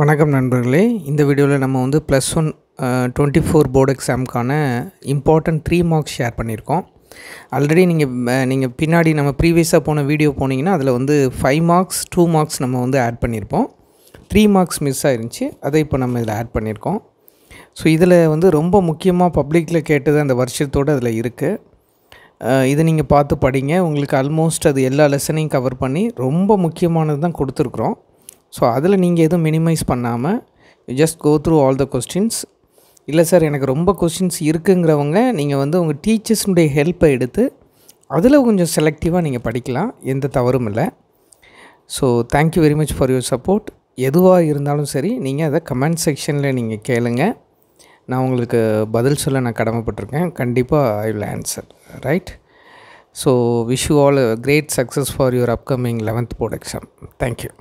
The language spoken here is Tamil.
வணக்கம் நண்பர்களே, இந்த வீடியோவில் நம்ம வந்து +1 24 போர்டு எக்ஸாமுக்கான இம்பார்ட்டன்ட் 3 மார்க்ஸ் ஷேர் பண்ணியிருக்கோம். ஆல்ரெடி நீங்கள் பின்னாடி நம்ம ப்ரீவியஸாக போன வீடியோ போனீங்கன்னா அதில் வந்து 5 மார்க்ஸ் 2 மார்க்ஸ் நம்ம வந்து ஆட் பண்ணியிருப்போம். 3 மார்க்ஸ் மிஸ் ஆயிருந்துச்சு, அதை இப்போ நம்ம இதில் ஆட் பண்ணியிருக்கோம். ஸோ இதில் வந்து ரொம்ப முக்கியமாக பப்ளிக்கில் கேட்டது அந்த வருஷத்தோடு அதில் இருக்குது. இதை நீங்கள் பார்த்து படிங்க. உங்களுக்கு ஆல்மோஸ்ட் அது எல்லா லெசனையும் கவர் பண்ணி ரொம்ப முக்கியமானது தான் கொடுத்துருக்குறோம். ஸோ அதில் நீங்கள் எதுவும் மினிமைஸ் பண்ணாமல் just go through all the questions. இல்லை சார் எனக்கு ரொம்ப கொஸ்டின்ஸ் இருக்குங்கிறவங்க நீங்கள் வந்து உங்கள் டீச்சர்ஸுடைய ஹெல்ப்பை எடுத்து அதில் கொஞ்சம் செலக்டிவாக நீங்கள் படிக்கலாம், எந்த தவறும் இல்லை. So thank you very much for your support. எதுவாக இருந்தாலும் சரி நீங்கள் அதை கமெண்ட் செக்ஷனில் நீங்கள் கேளுங்க. நான் உங்களுக்கு பதில் சொல்ல நான் கடமைப்பட்டிருக்கேன். கண்டிப்பாக I will answer, right? So wish you all great success for your upcoming 11th board exam. Thank you.